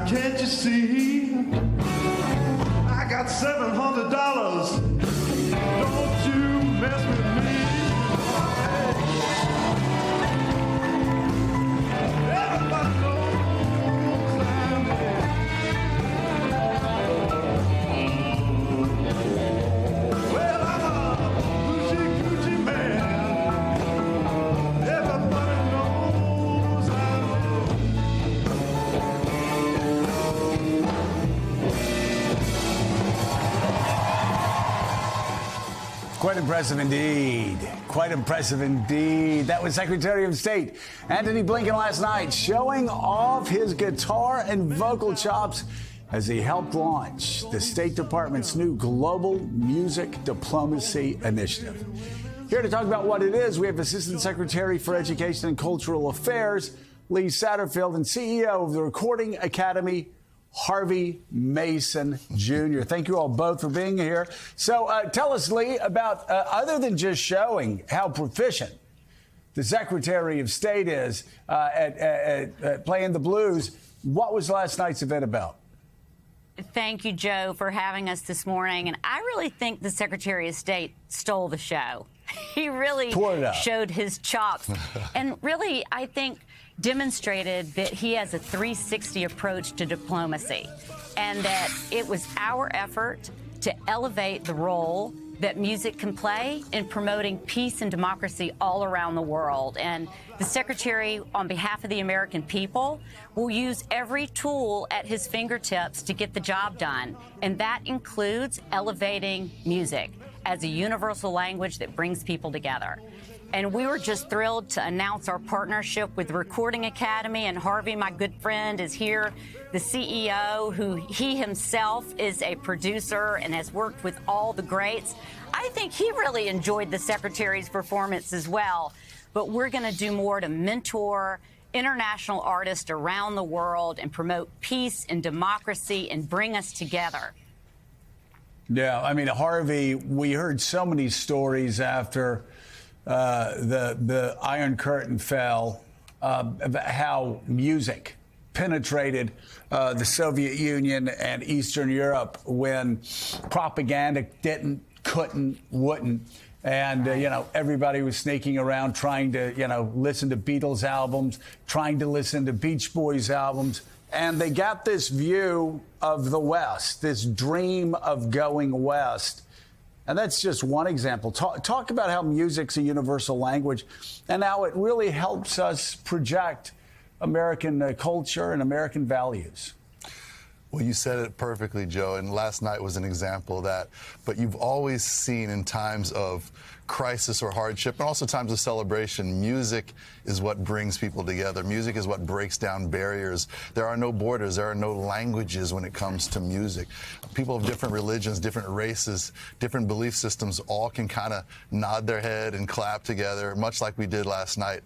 Can't you see? I got $700. Don't you mess with me. Everybody knows I'm well, I'm a Gucci man. Everybody knows Quite impressive indeed. Quite impressive indeed. That was Secretary of State Antony Blinken last night showing off his guitar and vocal chops as he helped launch the State Department's new Global Music Diplomacy Initiative. Here to talk about what it is, we have Assistant Secretary for Education and Cultural Affairs, Lee Satterfield, and CEO of the Recording Academy, Harvey Mason Jr. Thank you all both for being here. So tell us, Lee, about, other than just showing how proficient the Secretary of State is at playing the blues, what was last night's event about? Thank you, Joe, for having us this morning. And I really think the Secretary of State stole the show. He really showed his chops and really, I think, demonstrated that he has a 360 approach to diplomacy and that it was our effort to elevate the role that music can play in promoting peace and democracy all around the world. And the Secretary, on behalf of the American people, will use every tool at his fingertips to get the job done. And that includes elevating music as a universal language that brings people together. And we were just thrilled to announce our partnership with the Recording Academy. And Harvey, my good friend, is here, the CEO, who he himself is a producer and has worked with all the greats. I think he really enjoyed the Secretary's performance as well. But we're going to do more to mentor international artists around the world and promote peace and democracy and bring us together. Yeah, I mean, Harvey, we heard so many stories after the Iron Curtain fell, about how music penetrated the Soviet Union and Eastern Europe when propaganda couldn't, wouldn't. And, everybody was sneaking around trying to, listen to Beatles albums, trying to listen to Beach Boys albums. And they got this view of the West, this dream of going West. And that's just one example. Talk about how music's a universal language and how it really helps us project American culture and American values. Well, you said it perfectly, Joe, and last night was an example of that. But you've always seen in times of crisis or hardship, and also times of celebration, music is what brings people together. Music is what breaks down barriers. There are no borders. There are no languages when it comes to music. People of different religions, different races, different belief systems all can kind of nod their head and clap together, much like we did last night.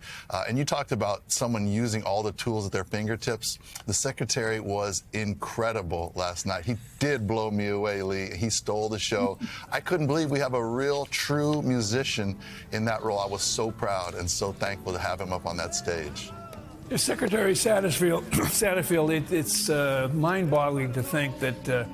And you talked about someone using all the tools at their fingertips. The Secretary was incredible last night. He did blow me away, Lee. He stole the show. I couldn't believe we have a real, true musician in that role. I was so proud and so thankful to have him up on that stage. Secretary Satterfield, it's mind-boggling to think that,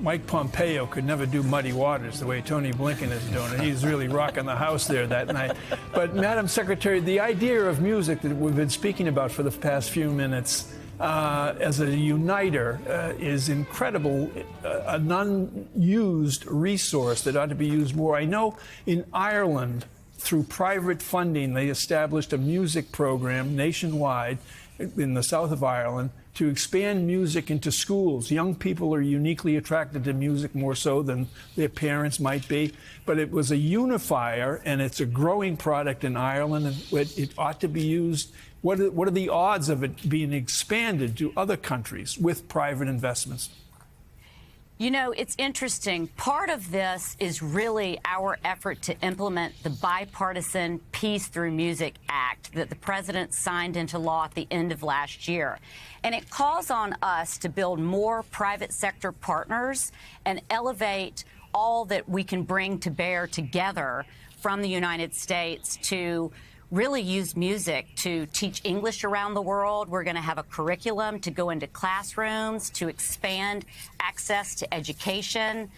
Mike Pompeo could never do Muddy Waters the way Tony Blinken is doing it. He's really rocking the house there that night. But, Madam Secretary, the idea of music that we've been speaking about for the past few minutes as a uniter is incredible, an unused resource that ought to be used more. I know in Ireland, through private funding, they established a music program nationwide in the south of Ireland to expand music into schools. Young people are uniquely attracted to music more so than their parents might be. But it was a unifier, and it's a growing product in Ireland, and it ought to be used. What are the odds of it being expanded to other countries with private investments? It's interesting. Part of this is really our effort to implement the Bipartisan Peace Through Music Act that the president signed into law at the end of last year. And it calls on us to build more private sector partners and elevate all that we can bring to bear together from the United States to really use music to teach English around the world. We're going to have a curriculum to go into classrooms to expand access to education.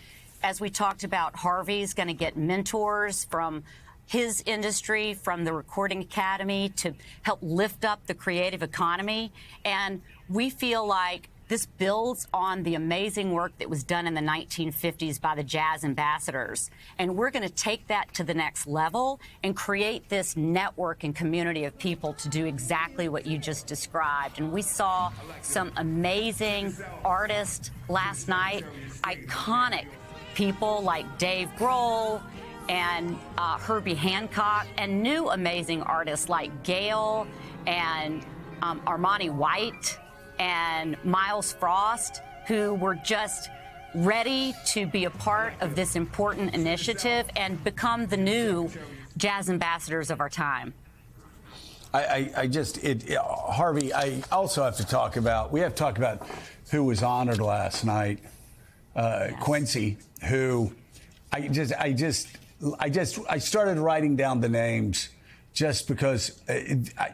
As we talked about, Harvey's going to get mentors from his industry, from the Recording Academy, to help lift up the creative economy. And we feel like this builds on the amazing work that was done in the 1950s by the jazz ambassadors. And we're going to take that to the next level and create this network and community of people to do exactly what you just described. And we saw some amazing artists last night, iconic people like Dave Grohl and Herbie Hancock, and new amazing artists like Gail and Armani White and Miles Frost, who were just ready to be a part of this important initiative and become the new jazz ambassadors of our time. Harvey, I also have to talk about, we have to talk about who was honored last night. Yes. Quincy, who I started writing down the names just because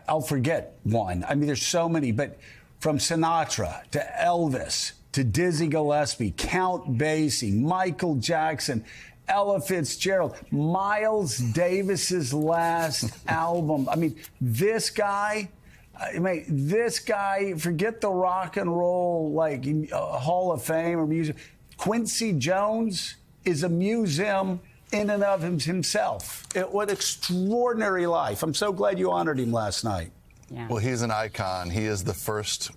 I'll forget one. I mean, there's so many, but from Sinatra to Elvis to Dizzy Gillespie, Count Basie, Michael Jackson, Ella Fitzgerald, Miles Davis's last album. I mean, this guy, forget the rock and roll, like Hall of Fame or music. Quincy Jones is a museum in and of himself. What extraordinary life. I'm so glad you honored him last night. Yeah. Well, he's an icon. He is the first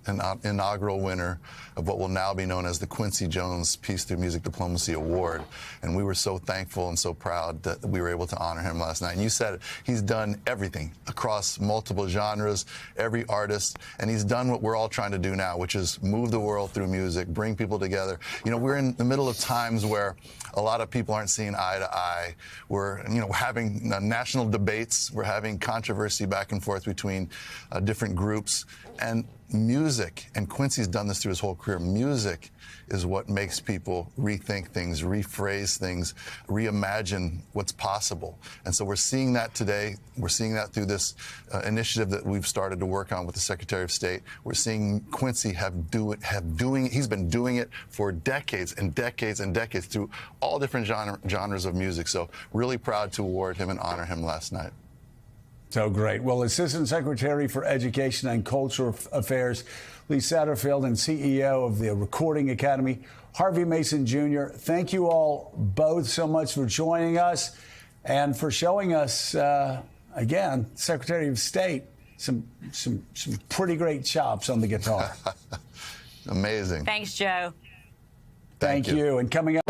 inaugural winner of what will now be known as the Quincy Jones Peace Through Music Diplomacy Award. And we were so thankful and so proud that we were able to honor him last night. And you said it, he's done everything across multiple genres, every artist, and he's done what we're all trying to do now, which is move the world through music, bring people together. You know, we're in the middle of times where a lot of people aren't seeing eye to eye. We're, having national debates. We're having controversy back and forth between different groups. And music, and Quincy's done this through his whole career, music is what makes people rethink things, rephrase things, reimagine what's possible. And so we're seeing that today. We're seeing that through this initiative that we've started to work on with the Secretary of State. We're seeing Quincy he's been doing it for decades and decades and decades through all different genres of music. So really proud to award him and honor him last night. So great. Well, Assistant Secretary for Education and Cultural Affairs, Lee Satterfield, and CEO of the Recording Academy, Harvey Mason Jr., thank you all both so much for joining us and for showing us, again, Secretary of State, some pretty great chops on the guitar. Amazing. Thanks, Joe. Thank you. And coming up.